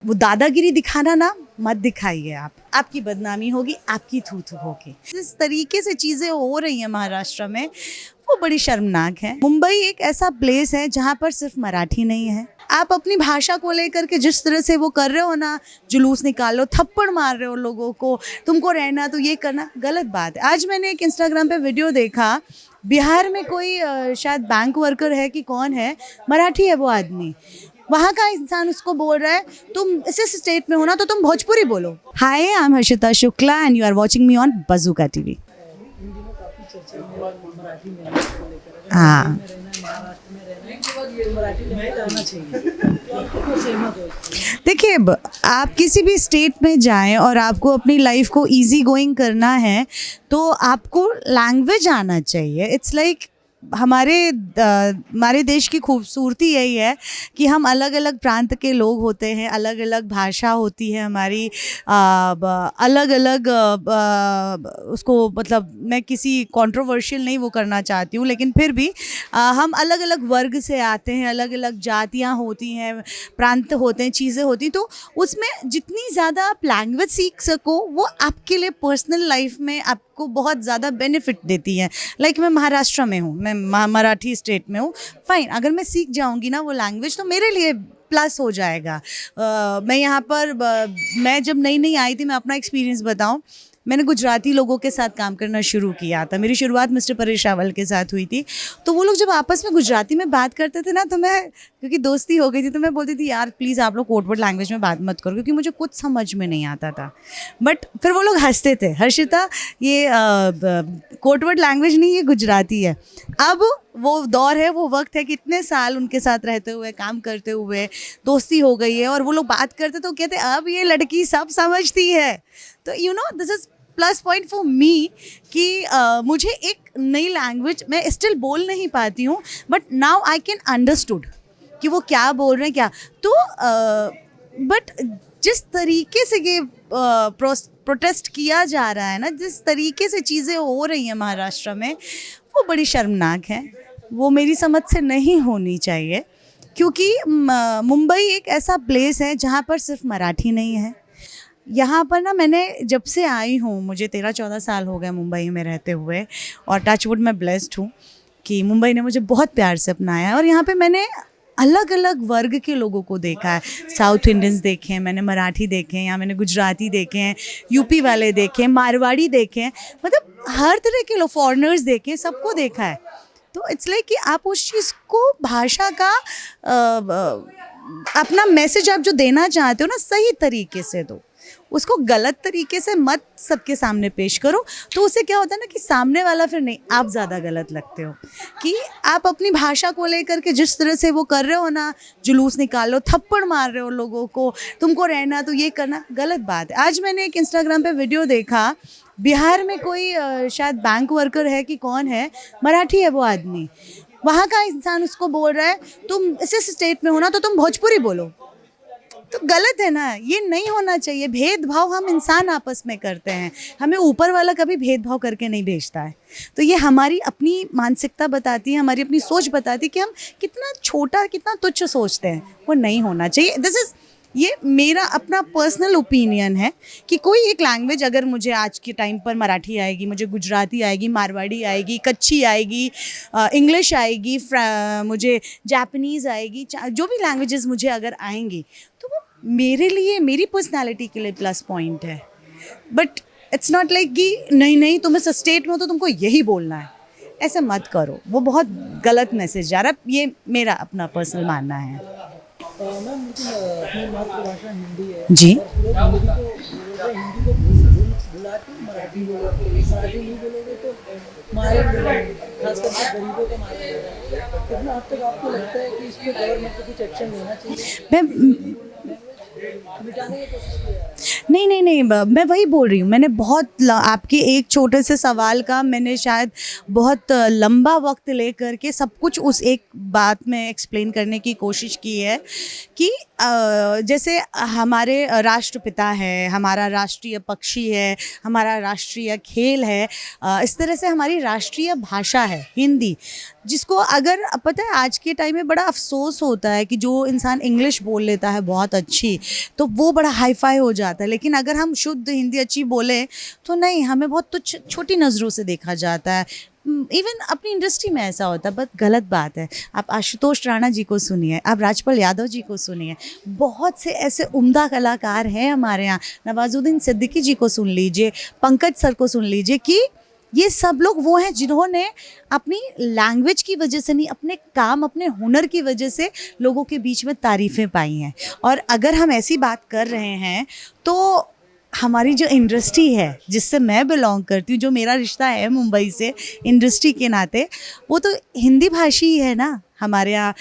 वो दादागिरी दिखाना ना मत दिखाइए आप, आपकी बदनामी होगी, आपकी थू थू होगी। जिस तरीके से चीज़ें हो रही हैं महाराष्ट्र में वो बड़ी शर्मनाक है। मुंबई एक ऐसा प्लेस है जहाँ पर सिर्फ मराठी नहीं है। आप अपनी भाषा को लेकर के जिस तरह से वो कर रहे हो ना, जुलूस निकाल लो, थप्पड़ मार रहे हो लोगों को, तुमको रहना तो ये करना, गलत बात है। आज मैंने एक इंस्टाग्राम पे वीडियो देखा, बिहार में कोई शायद बैंक वर्कर है कि कौन है, मराठी है वो आदमी, वहाँ का इंसान उसको बोल रहा है तुम इस स्टेट में हो ना तो तुम भोजपुरी बोलो। Hi, I am Harshita Shukla and you are watching me on Bazooka TV. हाँ, देखिए, आप किसी भी स्टेट में जाएं और आपको अपनी लाइफ को इजी गोइंग करना है तो आपको लैंग्वेज आना चाहिए। इट्स लाइक हमारे देश की खूबसूरती यही है कि हम अलग अलग प्रांत के लोग होते हैं, अलग अलग भाषा होती है हमारी, अलग अलग उसको मतलब मैं किसी कंट्रोवर्शियल नहीं वो करना चाहती हूँ, लेकिन फिर भी हम अलग अलग वर्ग से आते हैं, अलग अलग जातियाँ होती हैं, प्रांत होते हैं, चीज़ें होती हैं। तो उसमें जितनी ज़्यादा आप लैंग्वेज सीख सको वो आपके लिए पर्सनल लाइफ में आपको बहुत ज़्यादा बेनिफिट देती है। लाइक मैं महाराष्ट्र में हूँ, मैं मराठी स्टेट में हूँ, फाइन, अगर मैं सीख जाऊँगी ना वो लैंग्वेज तो मेरे लिए प्लस हो जाएगा। मैं यहाँ पर मैं जब नई नई आई थी, मैं अपना एक्सपीरियंस बताऊँ, मैंने गुजराती लोगों के साथ काम करना शुरू किया था। मेरी शुरुआत मिस्टर परेश रावल के साथ हुई थी। तो वो लोग जब आपस में गुजराती में बात करते थे ना, तो मैं, क्योंकि दोस्ती हो गई थी, तो मैं बोलती थी यार प्लीज़ आप लोग कोड वर्ड लैंग्वेज में बात मत करो, क्योंकि मुझे कुछ समझ में नहीं आता था। बट फिर वो लोग हंसते थे, हर्षिता ये कोड वर्ड लैंग्वेज नहीं, ये गुजराती है। अब वो दौर है, वो वक्त है कि इतने साल उनके साथ रहते हुए, काम करते हुए दोस्ती हो गई है, और वो लोग बात करते तो कहते अब ये लड़की सब समझती है। तो you know this is plus point for me कि मुझे एक नई लैंग्वेज मैं स्टिल बोल नहीं पाती हूँ, but now I can understood कि वो क्या बोल रहे हैं क्या। तो बट जिस तरीके से ये प्रोटेस्ट किया जा रहा है ना, जिस तरीके से चीज़ें हो रही हैं महाराष्ट्र में वो बड़ी शर्मनाक है। वो मेरी समझ से नहीं होनी चाहिए, क्योंकि मुंबई एक ऐसा प्लेस है जहाँ पर सिर्फ मराठी नहीं है। यहाँ पर ना, मैंने जब से आई हूँ, मुझे 13-14 साल हो गए मुंबई में रहते हुए, और टचवुड मैं ब्लेस्ड हूँ कि मुंबई ने मुझे बहुत प्यार से अपनाया है। और यहाँ पे मैंने अलग अलग वर्ग के लोगों को देखा है। साउथ इंडियंस देखे हैं मैंने, मराठी देखे हैं, यहाँ मैंने गुजराती देखे हैं, यूपी वाले देखे हैं, मारवाड़ी देखे हैं, मतलब हर तरह के लोग, फॉरेनर्स देखे हैं, सबको देखा है। तो इट्स लाइक कि आप उस चीज़ को, भाषा का अपना मैसेज आप जो देना चाहते हो ना, सही तरीके से दो, उसको गलत तरीके से मत सबके सामने पेश करो। तो उससे क्या होता है ना कि सामने वाला फिर नहीं, आप ज़्यादा गलत लगते हो। कि आप अपनी भाषा को लेकर के जिस तरह से वो कर रहे हो ना, जुलूस निकाल लो, थप्पड़ मार रहे हो लोगों को, तुमको रहना तो ये करना, गलत बात है। आज मैंने एक इंस्टाग्राम पे वीडियो देखा, बिहार में कोई शायद बैंक वर्कर है कि कौन है, मराठी है वो आदमी, वहाँ का इंसान उसको बोल रहा है तुम इस स्टेट में हो ना तो तुम भोजपुरी बोलो। तो गलत है ना, ये नहीं होना चाहिए। भेदभाव हम इंसान आपस में करते हैं, हमें ऊपर वाला कभी भेदभाव करके नहीं भेजता है। तो ये हमारी अपनी मानसिकता बताती है, हमारी अपनी सोच बताती है कि हम कितना छोटा, कितना तुच्छ सोचते हैं। वो नहीं होना चाहिए। ये मेरा अपना पर्सनल ओपिनियन है कि कोई एक लैंग्वेज, अगर मुझे आज के टाइम पर मराठी आएगी, मुझे गुजराती आएगी, मारवाड़ी आएगी, कच्छी आएगी, इंग्लिश आएगी, मुझे जापानीज़ आएगी, जो भी लैंग्वेजेस मुझे अगर आएंगी तो वो मेरे लिए, मेरी पर्सनालिटी के लिए प्लस पॉइंट है। बट इट्स नॉट लाइक कि नहीं नहीं तुम इस स्टेट में हो तो तुमको यही बोलना है, ऐसा मत करो। वो बहुत गलत मैसेज जा रहा है। ये मेरा अपना पर्सनल मानना है। मैम, लेकिन अपनी मातृभाषा हिंदी है जी, और हिंदी को भुला के मराठी नहीं बोलोगे तो मारे जाएंगे, खास करके गरीबों को मारा जाएगा। कितना हद तक आपको लगता है कि इस पर गवर्नमेंट को कुछ एक्शन लेना चाहिए, मैं मिटाने की कोशिश की है? नहीं, मैं वही बोल रही हूँ। मैंने बहुत आपके एक छोटे से सवाल का मैंने शायद बहुत लंबा वक्त लेकर के सब कुछ उस एक बात में एक्सप्लेन करने की कोशिश की है कि जैसे हमारे राष्ट्रपिता है, हमारा राष्ट्रीय पक्षी है, हमारा राष्ट्रीय खेल है, इस तरह से हमारी राष्ट्रीय भाषा है हिंदी। जिसको अगर पता है आज के टाइम में बड़ा अफसोस होता है कि जो इंसान इंग्लिश बोल लेता है बहुत अच्छी तो वो बड़ा हाई फाई हो जाता है, लेकिन अगर हम शुद्ध हिंदी अच्छी बोलें तो नहीं, हमें बहुत तुच्छ छोटी नज़रों से देखा जाता है। इवन अपनी इंडस्ट्री में ऐसा होता है, बहुत गलत बात है। आप आशुतोष राणा जी को सुनिए, आप राजपाल यादव जी को सुनिए, बहुत से ऐसे उम्दा कलाकार हैं हमारे यहाँ, नवाजुद्दीन सिद्दीकी जी को सुन लीजिए, पंकज सर को सुन लीजिए, कि ये सब लोग वो हैं जिन्होंने अपनी लैंग्वेज की वजह से नहीं, अपने काम, अपने हुनर की वजह से लोगों के बीच में तारीफ़ें पाई हैं। और अगर हम ऐसी बात कर रहे हैं तो हमारी जो इंडस्ट्री है जिससे मैं बिलोंग करती हूँ, जो मेरा रिश्ता है मुंबई से इंडस्ट्री के नाते, वो तो हिंदी भाषी ही है ना। हमारे यहाँ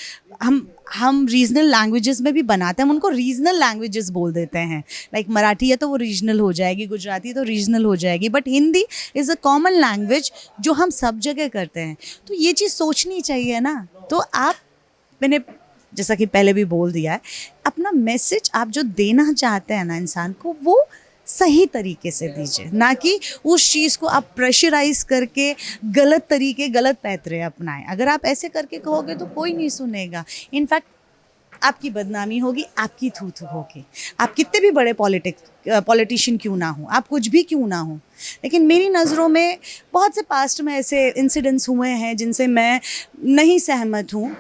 हम रीजनल लैंग्वेजेस में भी बनाते हैं, हम उनको रीजनल लैंग्वेजेस बोल देते हैं। लाइक मराठी है तो वो रीजनल हो जाएगी, गुजराती है तो रीजनल हो जाएगी, but Hindi is a common language जो हम सब जगह करते हैं। तो ये चीज़ सोचनी चाहिए ना। तो मैंने जैसा कि पहले भी बोल दिया है, अपना मैसेज आप जो देना चाहते हैं ना इंसान को, वो सही तरीके से दीजिए, ना कि उस चीज़ को आप प्रेशराइज करके गलत तरीके, गलत पैतरे अपनाएं। अगर आप ऐसे करके कहोगे तो कोई नहीं सुनेगा। इनफैक्ट आपकी बदनामी होगी, आपकी थू होगी। आप कितने भी बड़े पॉलिटिशियन क्यों ना हो, आप कुछ भी क्यों ना हो, लेकिन मेरी नज़रों में बहुत से पास्ट में ऐसे इंसिडेंट्स हुए हैं जिनसे मैं नहीं सहमत हूँ।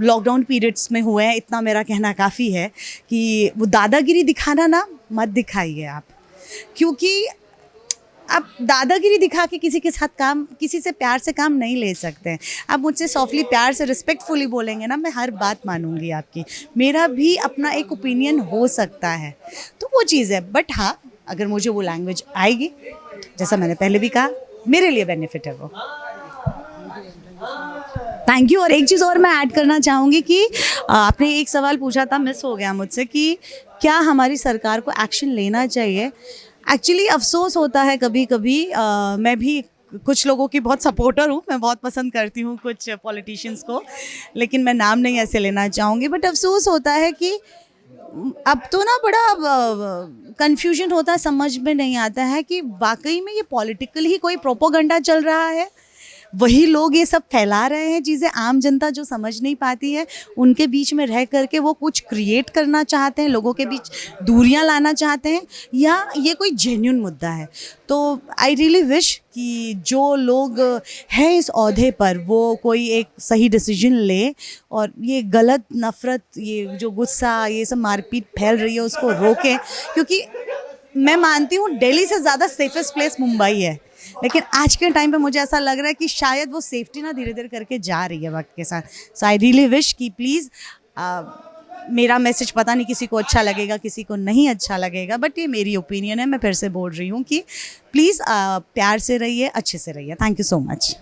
लॉकडाउन पीरियड्स में हुए हैं, इतना मेरा कहना काफ़ी है कि वो दादागिरी दिखाना ना मत दिखाइए आप, क्योंकि आप दादागिरी दिखा के किसी के साथ किसी से प्यार से काम नहीं ले सकते हैं। आप मुझसे सॉफ्टली, प्यार से, रिस्पेक्टफुली बोलेंगे ना, मैं हर बात मानूंगी आपकी। मेरा भी अपना एक ओपिनियन हो सकता है, तो वो चीज़ है। बट हाँ, अगर मुझे वो लैंग्वेज आएगी, जैसा मैंने पहले भी कहा, मेरे लिए बेनिफिट है वो। Thank you. और एक चीज़ और मैं ऐड करना चाहूँगी कि आपने एक सवाल पूछा था, मिस हो गया मुझसे, कि क्या हमारी सरकार को एक्शन लेना चाहिए। एक्चुअली अफसोस होता है कभी कभी, मैं भी कुछ लोगों की बहुत सपोर्टर हूँ, मैं बहुत पसंद करती हूँ कुछ पॉलिटिशियंस को, लेकिन मैं नाम नहीं ऐसे लेना चाहूँगी। बट अफसोस होता है कि अब तो ना बड़ा कन्फ्यूजन होता है, समझ में नहीं आता है कि वाकई में ये पॉलिटिकल ही कोई प्रोपोगंडा चल रहा है, वही लोग ये सब फैला रहे हैं चीज़ें, आम जनता जो समझ नहीं पाती है उनके बीच में रह करके वो कुछ क्रिएट करना चाहते हैं, लोगों के बीच दूरियां लाना चाहते हैं, या ये कोई जेन्युइन मुद्दा है। तो आई रियली विश कि जो लोग हैं इस ओहदे पर वो कोई एक सही डिसीजन ले, और ये गलत नफ़रत, ये जो गुस्सा, ये सब मारपीट फैल रही है उसको रोकें। क्योंकि मैं मानती हूँ दिल्ली से ज़्यादा सेफेस्ट प्लेस मुंबई है, लेकिन आज के टाइम पे मुझे ऐसा लग रहा है कि शायद वो सेफ्टी ना धीरे धीरे करके जा रही है वक्त के साथ। सो आई रियली विश कि प्लीज़, मेरा मैसेज पता नहीं किसी को अच्छा लगेगा, किसी को नहीं अच्छा लगेगा, बट ये मेरी ओपिनियन है। मैं फिर से बोल रही हूँ कि प्लीज़ प्यार से रहिए, अच्छे से रहिए। Thank you so much.